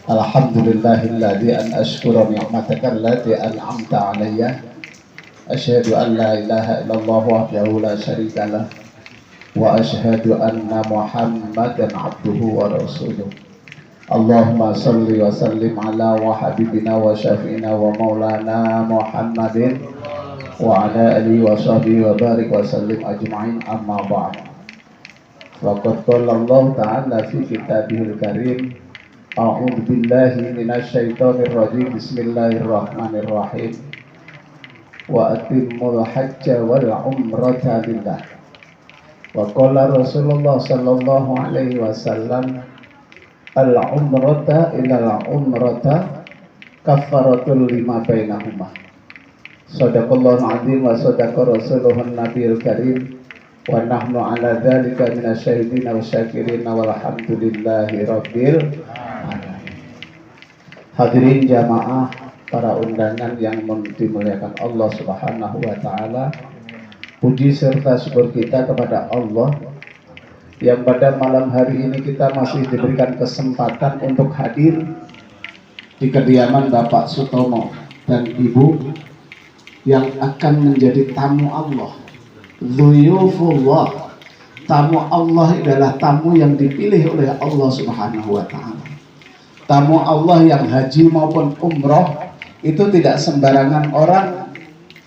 Alhamdulillahilladzi an ashkura ni'mataka allati an'amta alayya. Asyhadu an la ilaha illallah wahdahu la syarika lah wa asyhadu anna Muhammadan abduhu wa rasuluh. Allahumma salli wa sallim ala wa habibina wa syafi'ina wa maulana Muhammadin wa ala alihi wa sahbihi wa barik wa sallim ajma'in, amma ba'd. Faqad qala Allah ta'ala fi kitabihil karim, a'udzu billahi minasyaitonir rajim, bismillahirrahmanirrahim, wa atimmul hajja wal umrata lillah. Wa qala Rasulullah sallallahu alaihi wasallam, al umrata ila al umrata kafaratul lima bainahuma. Shadaqallahu azim wa sadaqa rasuluhun nabiyil karim, wa nahnu ala dzalika minasyahidin wa syakirin walhamdulillahi rabbil alamin. Hadirin jamaah, para undangan yang dimuliakan Allah Subhanahu wa taala, puji serta syukur kita kepada Allah yang pada malam hari ini kita masih diberikan kesempatan untuk hadir di kediaman Bapak Sutomo dan Ibu yang akan menjadi tamu Allah. Dzuyufullah, tamu Allah adalah tamu yang dipilih oleh Allah Subhanahu wa taala. Tamu Allah yang haji maupun umroh itu tidak sembarangan orang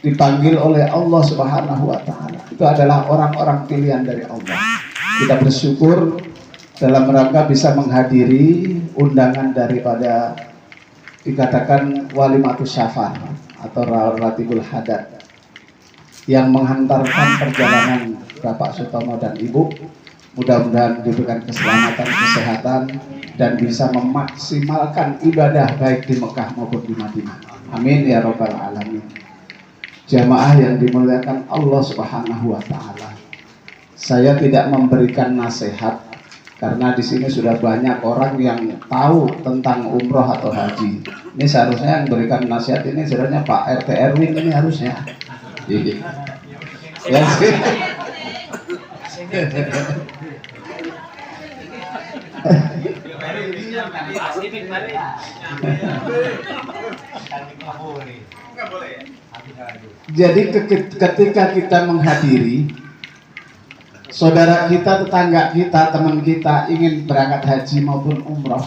dipanggil oleh Allah Subhanahu wa taala. Itu adalah orang-orang pilihan dari Allah. Kita bersyukur dalam rangka bisa menghadiri undangan daripada dikatakan walimatus syafar atau ratibul hadat yang menghantarkan perjalanan Bapak Sutomo dan Ibu. Mudah-mudahan diberikan keselamatan, kesehatan, dan bisa memaksimalkan ibadah baik di Mekah maupun di Madinah. Amin ya rabbal alamin. Jamaah yang dimuliakan Allah Subhanahu wa taala, saya tidak memberikan nasihat karena di sini sudah banyak orang yang tahu tentang umroh atau haji. Ini seharusnya yang berikan nasihat ini sebenarnya Pak RT Erwin ini harusnya. Ya sih. Jadi ketika kita menghadiri saudara kita, tetangga kita, teman kita ingin berangkat haji maupun umroh,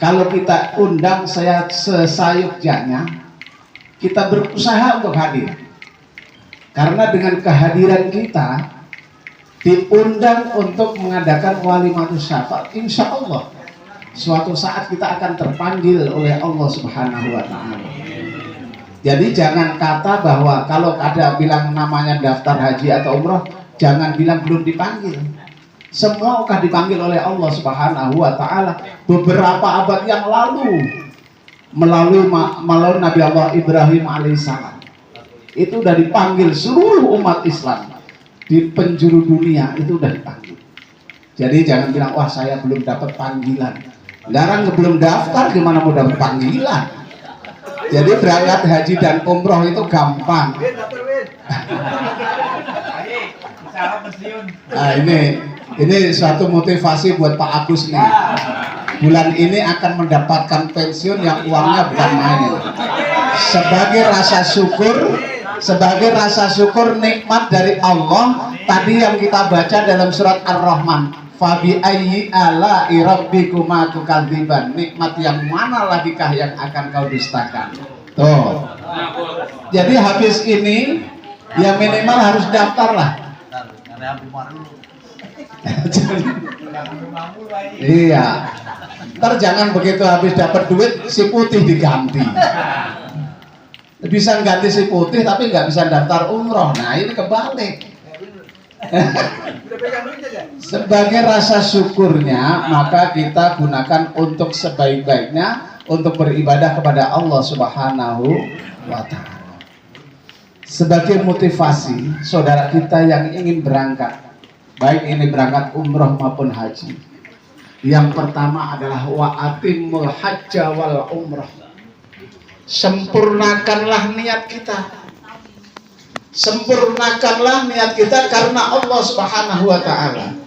kalau kita undang, saya sesayuknya kita berusaha untuk hadir. Karena dengan kehadiran kita diundang untuk mengadakan walimatus syafar, insya Allah suatu saat kita akan terpanggil oleh Allah Subhanahu wa taala. Jadi jangan kata bahwa kalau ada bilang namanya daftar haji atau umroh, jangan bilang belum dipanggil. Semua akan dipanggil oleh Allah Subhanahu wa taala. Beberapa abad yang lalu melalui Nabi Allah Ibrahim alaihissalam itu sudah dipanggil seluruh umat Islam di penjuru dunia, itu sudah dipanggil. Jadi jangan bilang wah saya belum dapat panggilan. Sekarang belum daftar gimana mau dapat panggilan? Jadi berangkat haji dan umroh itu gampang. Nah ini suatu motivasi buat Pak Agus nih. Bulan ini akan mendapatkan pensiun yang uangnya bukan main. Sebagai rasa syukur nikmat dari Allah tadi yang kita baca dalam surat Ar-Rahman, fabi ayyi ala'i rabbikuma tukadziban, nikmat yang mana lagikah yang akan kau dustakan. Tuh. Jadi habis ini ya minimal harus daftar lah. Iya. Ntar jangan begitu habis dapat duit si putih diganti. Bisa ganti si putih tapi nggak bisa daftar umroh. Nah ini kebalik. Sebagai rasa syukurnya maka kita gunakan untuk sebaik-baiknya untuk beribadah kepada Allah Subhanahu wa taala. Sebagai motivasi saudara kita yang ingin berangkat, baik ini berangkat umroh maupun haji, yang pertama adalah wa atimmul hajja wal umrah. Sempurnakanlah niat kita. Sempurnakanlah niat kita karena Allah Subhanahu wa Ta'ala.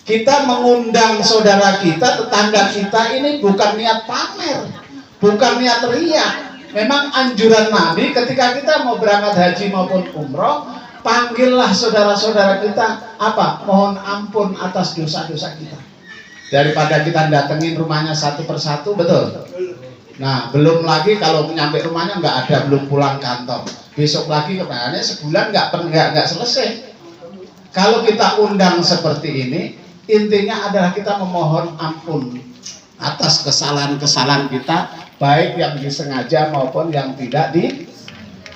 Kita mengundang saudara kita, tetangga kita, ini bukan niat pamer, bukan niat riya. Memang anjuran Nabi ketika kita mau berangkat haji maupun umroh, panggillah saudara-saudara kita, apa? Mohon ampun atas dosa-dosa kita. Daripada kita datengin rumahnya satu persatu, betul? Nah, belum lagi kalau nyampe rumahnya nggak ada, belum pulang kantor. Besok lagi kepengennya sebulan nggak selesai. Kalau kita undang seperti ini, intinya adalah kita memohon ampun atas kesalahan-kesalahan kita, baik yang disengaja maupun yang tidak di.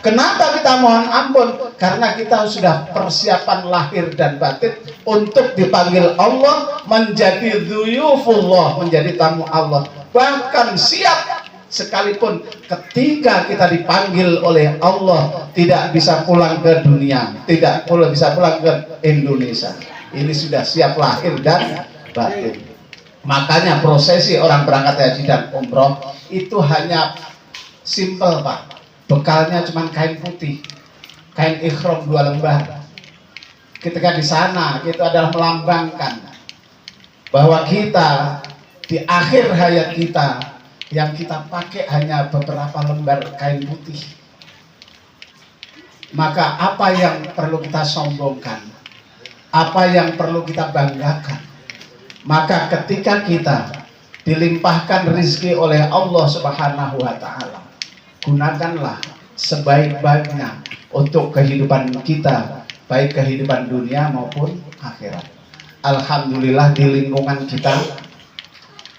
Kenapa kita mohon ampun? Karena kita sudah persiapan lahir dan batin untuk dipanggil Allah, menjadi dzuyufullah, menjadi tamu Allah. Bahkan siap sekalipun ketika kita dipanggil oleh Allah tidak bisa pulang ke dunia, tidak bisa pulang ke Indonesia. Ini sudah siap lahir dan batin. Makanya prosesi orang berangkat haji dan umroh itu hanya simple, Pak. Bekalnya cuma kain putih, kain ikhram 2 lembar. Ketika di sana itu adalah melambangkan bahwa kita di akhir hayat kita yang kita pakai hanya beberapa lembar kain putih. Maka apa yang perlu kita sombongkan? Apa yang perlu kita banggakan? Maka ketika kita dilimpahkan rezeki oleh Allah Subhanahu wa Ta'ala, gunakanlah sebaik-baiknya untuk kehidupan kita, baik kehidupan dunia maupun akhirat. Alhamdulillah di lingkungan kita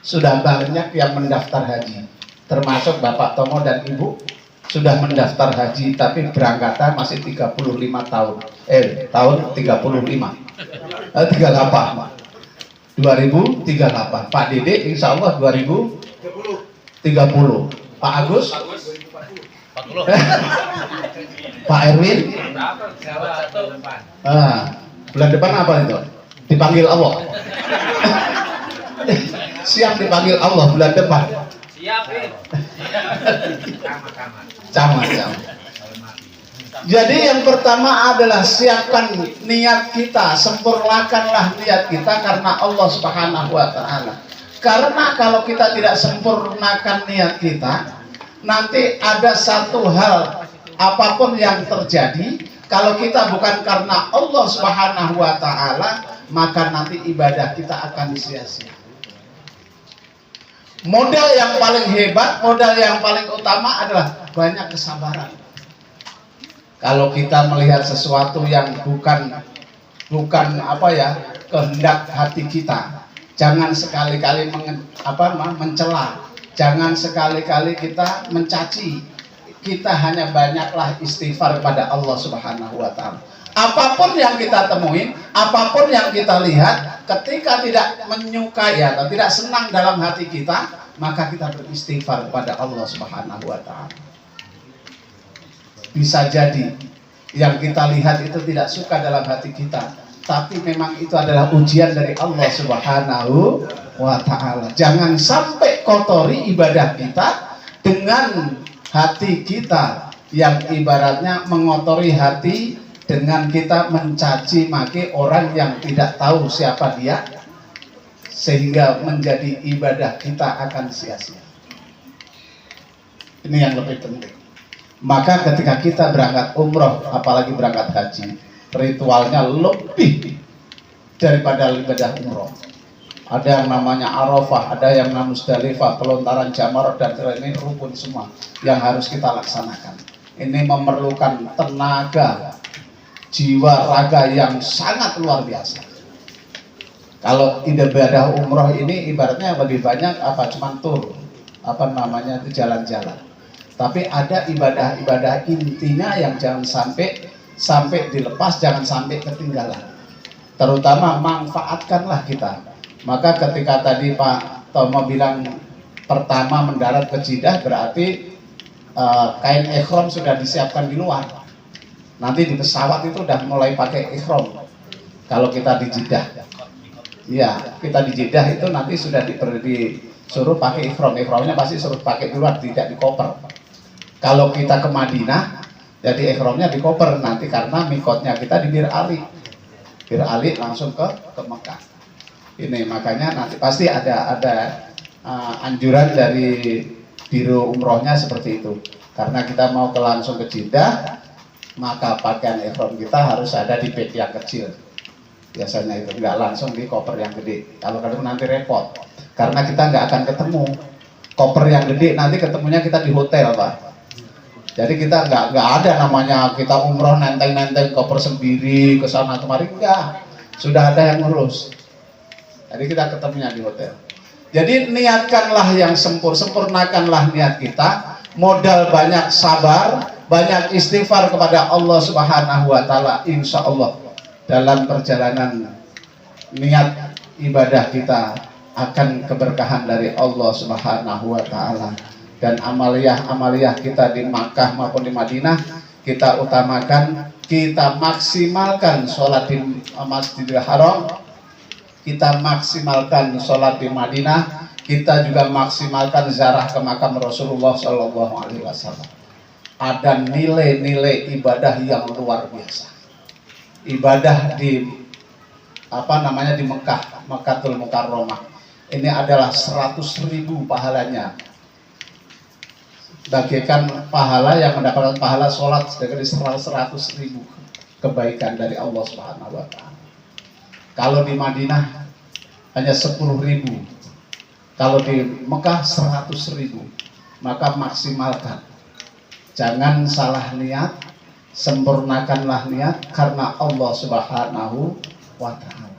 sudah banyak yang mendaftar haji, termasuk Bapak Tomo dan Ibu sudah mendaftar haji, tapi berangkatan masih 35 tahun. Tahun 2038. Pak Dede insya Allah 2030. Pak Agus 40. Pak Erwin bulan depan apa itu? Dipanggil Allah. Siap dipanggil Allah bulan depan. Siapin. Camat. Jadi yang pertama adalah siapkan niat kita, sempurnakanlah niat kita karena Allah Subhanahu wa Ta'ala. Karena kalau kita tidak sempurnakan niat kita, nanti ada satu hal, apapun yang terjadi, kalau kita bukan karena Allah Subhanahu wa Ta'ala, maka nanti ibadah kita akan sia-sia. Modal yang paling hebat, modal yang paling utama adalah banyak kesabaran. Kalau kita melihat sesuatu yang bukan kehendak hati kita, jangan sekali-kali mencela, jangan sekali-kali kita mencaci. Kita hanya banyaklah istighfar kepada Allah Subhanahu wa Ta'ala. Apapun yang kita temuin, apapun yang kita lihat, ketika tidak menyukai atau tidak senang dalam hati kita, maka kita beristighfar kepada Allah Subhanahu wa Ta'ala. Bisa jadi yang kita lihat itu tidak suka dalam hati kita, tapi memang itu adalah ujian dari Allah Subhanahu wa Ta'ala. Jangan sampai kotori ibadah kita dengan hati kita yang ibaratnya mengotori hati dengan kita mencaci maki orang yang tidak tahu siapa dia, sehingga menjadi ibadah kita akan sia-sia. Ini yang lebih penting. Maka ketika kita berangkat umroh, apalagi berangkat haji, ritualnya lebih daripada ibadah umroh. Ada yang namanya Arafah, ada yang namanya Musdalifah, pelontaran Jamar, dan ini rukun semua yang harus kita laksanakan. Ini memerlukan tenaga, jiwa, raga yang sangat luar biasa. Kalau ibadah umroh ini ibaratnya lebih banyak cuman tur, itu jalan-jalan. Tapi ada ibadah-ibadah intinya yang jangan sampai dilepas, jangan sampai ketinggalan. Terutama manfaatkanlah kita. Maka ketika tadi Pak Tomo bilang pertama mendarat ke Jeddah, berarti kain ikhram sudah disiapkan di luar. Nanti di pesawat itu udah mulai pakai ikhram. Kalau kita di Jeddah, ya kita di Jeddah itu nanti sudah disuruh pakai ikhram. Ikhramnya pasti suruh pakai di luar, tidak di koper. Kalau kita ke Madinah, Jadi ihramnya di koper nanti karena mikotnya kita di Bir Ali. Bir Ali langsung ke Mekah. Ini makanya nanti pasti ada anjuran dari biro umrohnya seperti itu. Karena kita mau langsung ke Jeddah, maka pakaian ihram kita harus ada di bag yang kecil. Biasanya itu nggak langsung di koper yang gede. Kalau nanti repot. Karena kita nggak akan ketemu. Koper yang gede nanti ketemunya kita di hotel, Pak. Jadi kita nggak ada namanya kita umroh nenteng koper sendiri ke sana kemari, enggak. Sudah ada yang ngurus. Jadi kita ketemunya di hotel. Jadi niatkanlah yang sempurnakanlah niat kita. Modal banyak sabar, banyak istighfar kepada Allah Subhanahu wa taala, insya Allah dalam perjalanan niat ibadah kita akan keberkahan dari Allah Subhanahu wa taala. Dan amaliyah kita di Makkah maupun di Madinah kita utamakan, kita maksimalkan sholat di Masjidil Haram, kita maksimalkan sholat di Madinah, kita juga maksimalkan ziarah ke makam Rasulullah Shallallahu Alaihi Wasallam. Ada nilai-nilai ibadah yang luar biasa. Ibadah di di Mekah, Mekkatul Mukarramah. Ini adalah 100.000 pahalanya. Bagaikan pahala yang mendapatkan pahala sholat dari 100.000 kebaikan dari Allah Subhanahu wa taala. Kalau di Madinah hanya 10.000, kalau di Mekah 100.000, maka maksimalkan. Jangan salah niat, sempurnakanlah niat karena Allah Subhanahu wa taala.